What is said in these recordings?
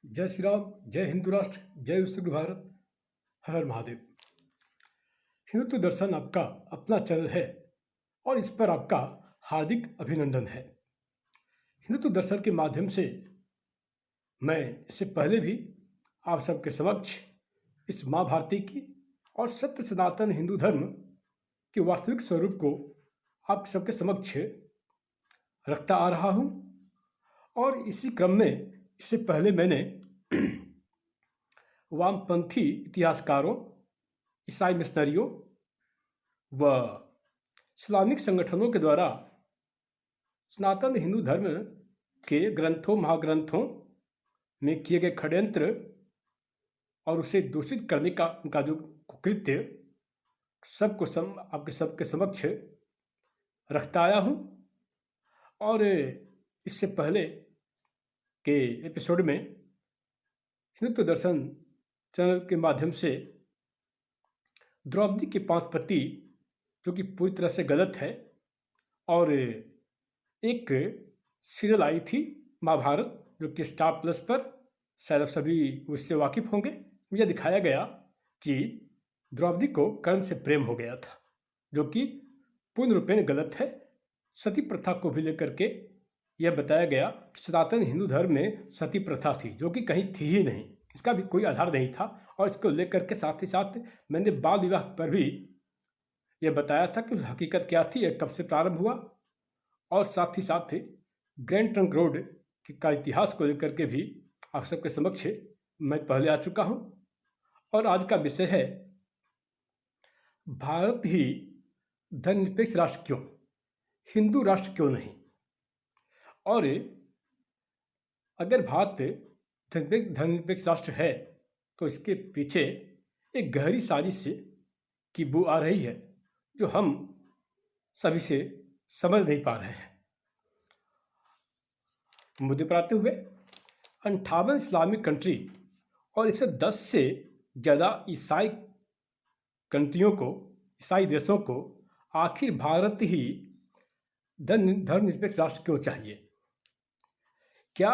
जय श्री राम, जय हिंदू राष्ट्र, जय विश्व भारत, हर हर महादेव। हिंदुत्व दर्शन आपका अपना चैनल है और इस पर आपका हार्दिक अभिनंदन है। हिंदुत्व दर्शन के माध्यम से मैं इससे पहले भी आप सबके समक्ष इस माँ भारती की और सत्य सनातन हिंदू धर्म के वास्तविक स्वरूप को आप सबके समक्ष रखता आ रहा हूँ। और इसी क्रम में इससे पहले मैंने वामपंथी इतिहासकारों, ईसाई मिशनरियों व इस्लामिक संगठनों के द्वारा सनातन हिंदू धर्म के ग्रंथों, महाग्रंथों में किए गए षड्यंत्र और उसे दूषित करने का उनका जो कृत्य आपके सबके समक्ष रखता आया हूँ। और इससे पहले के एपिसोड में हिंदुत्व दर्शन चैनल के माध्यम से द्रौपदी की 5 पति जो कि पूरी तरह से गलत है, और एक सीरियल आई थी महाभारत जो कि स्टार प्लस पर, शायद आप सभी उससे वाकिफ होंगे। मुझे दिखाया गया कि द्रौपदी को कर्ण से प्रेम हो गया था, जो कि पूर्ण रूपेण गलत है। सती प्रथा को भी लेकर के यह बताया गया कि सनातन हिंदू धर्म में सती प्रथा थी, जो कि कहीं थी ही नहीं, इसका भी कोई आधार नहीं था। और इसको लेकर के साथ ही साथ मैंने बाल विवाह पर भी यह बताया था कि हकीकत क्या थी, यह कब से प्रारंभ हुआ, और साथ ही साथ ग्रैंड ट्रंक रोड का इतिहास को लेकर के भी आप सबके समक्ष मैं पहले आ चुका हूँ। और आज का विषय है भारत ही धर्मनिरपेक्ष राष्ट्र क्यों, हिंदू राष्ट्र क्यों नहीं। और अगर भारत धर्मनिरपेक्ष राष्ट्र है तो इसके पीछे एक गहरी साजिश की बू आ रही है, जो हम सभी से समझ नहीं पा रहे हैं। मुद्दे पर आते हुए 58 इस्लामिक कंट्री और 110 से ज़्यादा ईसाई कंट्रियों को, ईसाई देशों को आखिर भारत ही धर्मनिरपेक्ष राष्ट्र क्यों चाहिए। क्या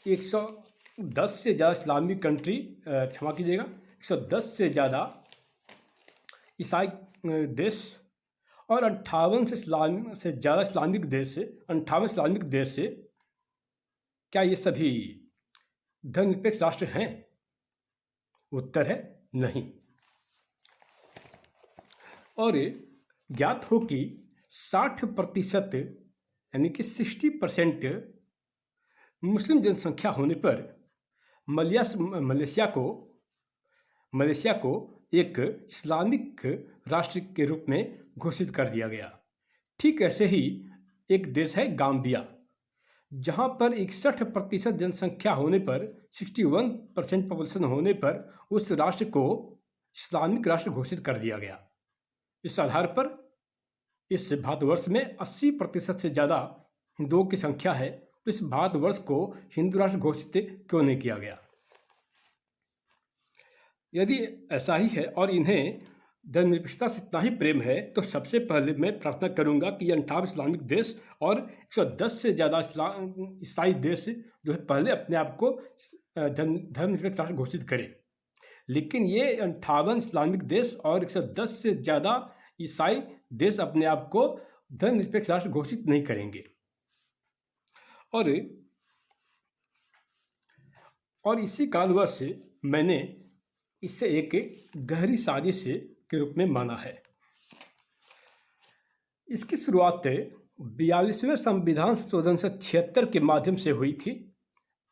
110 से ज़्यादा इस्लामिक कंट्री, क्षमा कीजिएगा, 110 से ज़्यादा ईसाई देश और 58 से ज़्यादा इस्लामिक देश, 58 इस्लामिक देश, क्या ये सभी धर्मनिरपेक्ष राष्ट्र हैं? उत्तर है नहीं। और ज्ञात हो कि 60% यानी कि 60% मुस्लिम जनसंख्या होने पर मलेशिया को एक इस्लामिक राष्ट्र के रूप में घोषित कर दिया गया। ठीक ऐसे ही एक देश है गाम्बिया, जहां पर 61% जनसंख्या होने पर, 61% पॉपुलेशन होने पर उस राष्ट्र को इस्लामिक राष्ट्र घोषित कर दिया गया। इस आधार पर इस भारतवर्ष में 80% से ज़्यादा हिंदुओं की संख्या है, तो इस भारतवर्ष को हिंदू राष्ट्र घोषित क्यों नहीं किया गया। यदि ऐसा ही है और इन्हें धर्मनिरपेक्षता से इतना ही प्रेम है, तो सबसे पहले मैं प्रार्थना करूंगा कि 58 इस्लामिक देश और 110 से ज़्यादा ईसाई देश जो है पहले अपने आप को धर्मनिरपेक्ष राष्ट्र घोषित करें। लेकिन ये 58 इस्लामिक देश और 110 से ज़्यादा ईसाई देश अपने आप को धर्मनिरपेक्ष राष्ट्र घोषित नहीं करेंगे। और इसी कारणवश मैंने इसे एक गहरी साजिश के रूप में माना है। इसकी शुरुआत 42वें संविधान संशोधन से 76 के माध्यम से हुई थी।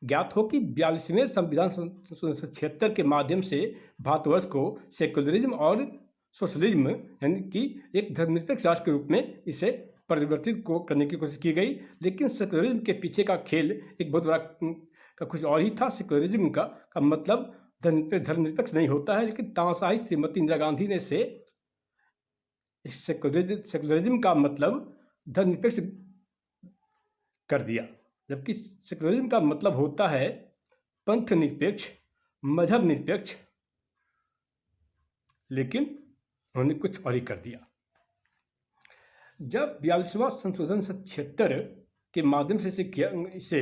ज्ञात हो कि 42वें संविधान संशोधन से 76 के माध्यम से भारतवर्ष को सेकुलरिज्म और सोशलिज्म यानी कि एक धर्मनिरपेक्ष राष्ट्र के रूप में इसे परिवर्तित करने की कोशिश की गई। लेकिन सेकुलरिज्म के पीछे का खेल एक बहुत बड़ा का कुछ और ही था। सेकुलरिज्म का मतलब धर्मनिरपेक्ष नहीं होता है, लेकिन तानाशाही श्रीमती इंदिरा गांधी ने से सेकुलरिज्म का मतलब धर्मनिरपेक्ष कर दिया, जबकि सेकुलरिज्म का मतलब होता है पंथ निरपेक्ष, मजहब निरपेक्ष, लेकिन उन्होंने कुछ और ही कर दिया। जब 42वां संशोधन 76 के माध्यम से इसे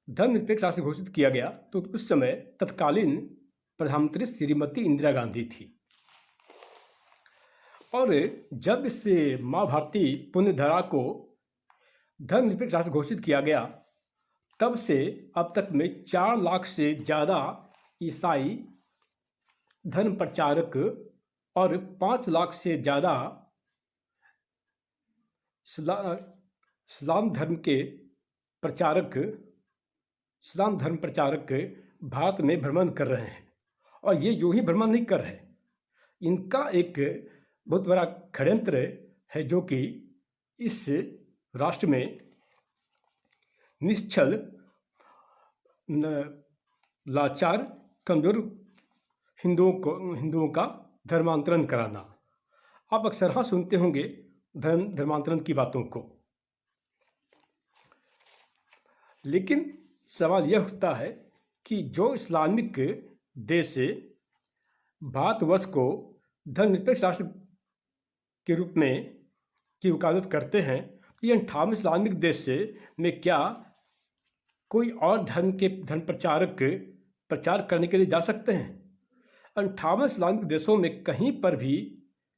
धर्मनिरपेक्ष राष्ट्र घोषित किया गया तो उस समय तत्कालीन प्रधानमंत्री श्रीमती इंदिरा गांधी थी। और जब इस माँ भारती पुण्यधरा को धर्मनिरपेक्ष राष्ट्र घोषित किया गया, तब से अब तक में 4 लाख से ज़्यादा ईसाई धर्म प्रचारक और 5 लाख से ज़्यादा इस्लाम धर्म प्रचारक भारत में भ्रमण कर रहे हैं। और ये यूं ही भ्रमण नहीं कर रहे, इनका एक बहुत बड़ा षड्यंत्र है जो कि इस राष्ट्र में निश्चल, लाचार, कमजोर हिंदुओं का धर्मांतरण कराना। आप अक्सर हाँ सुनते होंगे धर्मांतरण की बातों को, लेकिन सवाल यह उठता है कि जो इस्लामिक देश भारतवर्ष को धर्मनिरपेक्ष राष्ट्र के रूप में की वकालत करते हैं, ये 58 इस्लामिक देश में क्या कोई और धर्म के धर्म प्रचारक प्रचार करने के लिए जा सकते हैं? 58 इस्लामिक देशों में कहीं पर भी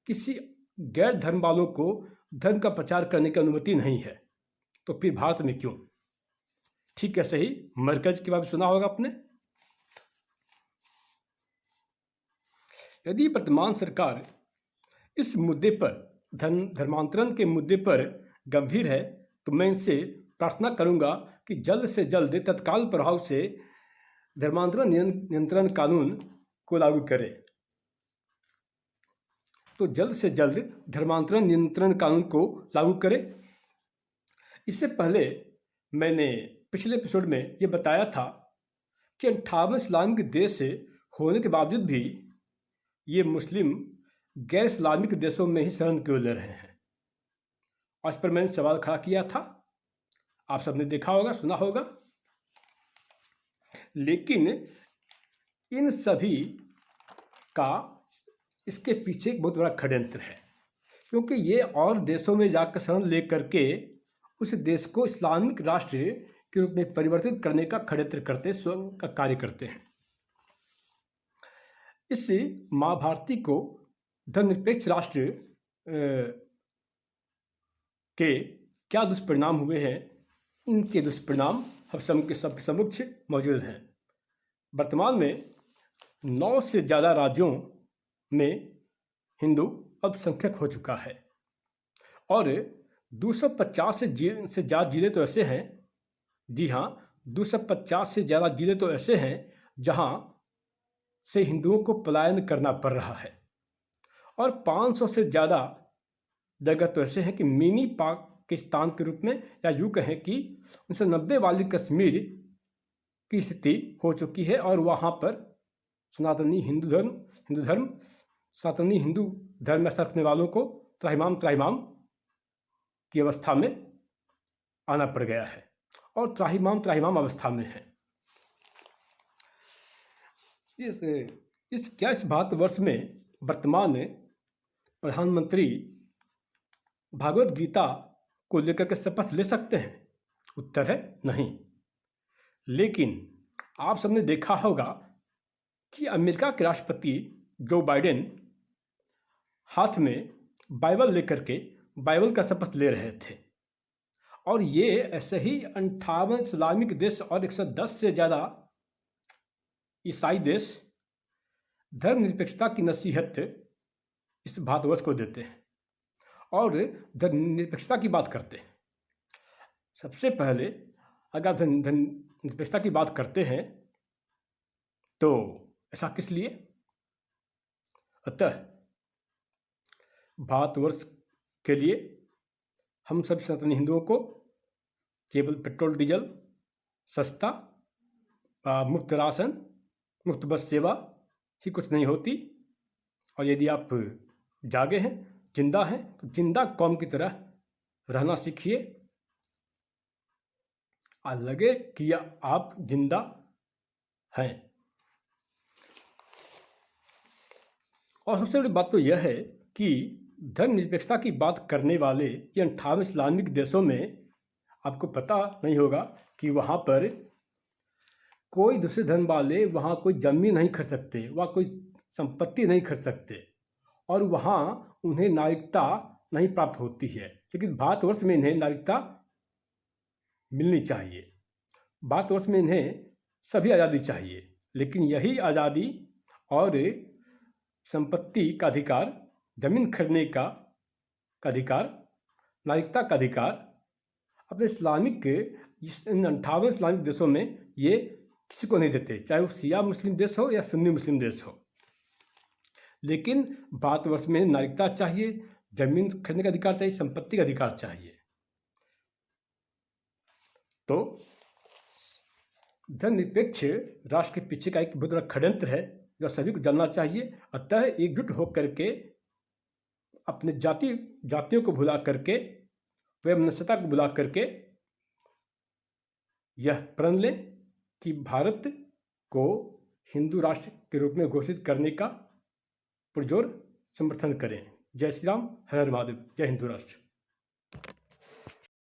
किसी गैर धर्म वालों को धर्म का प्रचार करने की अनुमति नहीं है, तो फिर भारत में क्यों? ठीक ऐसे ही मरकज के बारे में सुना होगा आपने। यदि वर्तमान सरकार इस मुद्दे पर धर्मांतरण के मुद्दे पर गंभीर है, तो मैं इनसे प्रार्थना करूंगा कि जल्द से जल्द तत्काल प्रभाव से धर्मांतरण नियंत्रण कानून को लागू करें। तो जल्द से जल्द धर्मांतरण नियंत्रण कानून को लागू करें। इससे पहले मैंने पिछले एपिसोड में ये बताया था कि 58 इस्लामिक देश होने के बावजूद भी ये मुस्लिम गैर इस्लामिक देशों में ही शरण क्यों ले रहे हैं। और इस पर मैंने सवाल खड़ा किया था, आप सबने देखा होगा, सुना होगा। लेकिन इन सभी का इसके पीछे एक बहुत बड़ा षड्यंत्र है, क्योंकि ये और देशों में जाकर शरण ले करके उस देश को इस्लामिक राष्ट्र के रूप में परिवर्तित करने का षड्यंत्र करते, स्वयं का कार्य करते हैं। इस माँ भारती को धर्मनिरपेक्ष राष्ट्र के क्या दुष्परिणाम हुए हैं, इनके दुष्परिणाम हम सबके समक्ष मौजूद हैं। वर्तमान में 9 से ज़्यादा राज्यों में हिंदू अल्पसंख्यक हो चुका है और 250 से ज़्यादा जिले तो ऐसे हैं, जी हाँ, 250 से ज़्यादा जिले तो ऐसे हैं जहाँ से हिंदुओं को पलायन करना पड़ रहा है और 500 से ज़्यादा जगह तो ऐसे हैं कि मिनी पाकिस्तान के रूप में, या यूँ कहें कि 1990 वाली कश्मीर की स्थिति हो चुकी है और वहाँ पर सनातनी हिंदू धर्म रखने वालों को त्राहिमाम की अवस्था में आना पड़ गया है और त्राहिमाम अवस्था में है। इस भारतवर्ष में वर्तमान प्रधानमंत्री भागवत गीता को लेकर के शपथ ले सकते हैं? उत्तर है नहीं। लेकिन आप सबने देखा होगा कि अमेरिका के राष्ट्रपति जो बाइडेन हाथ में बाइबल लेकर के बाइबल का शपथ ले रहे थे और ये ऐसे ही 58 इस्लामिक देश और 110 से ज़्यादा ईसाई देश धर्मनिरपेक्षता की नसीहत इस भारतवर्ष को देते हैं और धर्मनिरपेक्षता की बात करते हैं। सबसे पहले अगर धर्मनिरपेक्षता की बात करते हैं तो ऐसा किस लिए? अतः भारतवर्ष के लिए हम सब सनातनी हिंदुओं को केवल पेट्रोल डीजल सस्ता, मुफ्त राशन, मुफ्त बस सेवा ही कुछ नहीं होती। और यदि आप जागे हैं, जिंदा हैं, तो जिंदा कौम की तरह रहना सीखिए। लगे कि आप जिंदा हैं। और सबसे बड़ी बात तो यह है कि धर्मनिरपेक्षता की बात करने वाले ये 58 इस्लामिक देशों में आपको पता नहीं होगा कि वहाँ पर कोई दूसरे धर्म वाले वहाँ कोई जमीन नहीं खरीद सकते, वहाँ कोई संपत्ति नहीं खरीद सकते और वहाँ उन्हें नागरिकता नहीं प्राप्त होती है। लेकिन भारतवर्ष में इन्हें नागरिकता मिलनी चाहिए। भारतवर्ष में इन्हें सभी आज़ादी चाहिए, लेकिन यही आज़ादी और संपत्ति का अधिकार, जमीन खरीदने का अधिकार, नागरिकता का अधिकार अपने इस्लामिक इन 58 इस्लामिक देशों में ये किसी को नहीं देते, चाहे वो शिया मुस्लिम देश हो या सुन्नी मुस्लिम देश हो। लेकिन भारतवर्ष में नागरिकता चाहिए, जमीन खरीदने का अधिकार चाहिए, संपत्ति का अधिकार चाहिए। तो धर्मनिरपेक्ष राष्ट्र के पीछे का एक बहुत बड़ा षड्यंत्र है जो सभी को जानना चाहिए। अतः एकजुट होकर के अपने जातियों को भुला करके, वैमनस्यता को भुला करके यह प्रण लें कि भारत को हिंदू राष्ट्र के रूप में घोषित करने का पुरजोर समर्थन करें। जय श्री राम, हर हर महादेव, जय हिंदू राष्ट्र।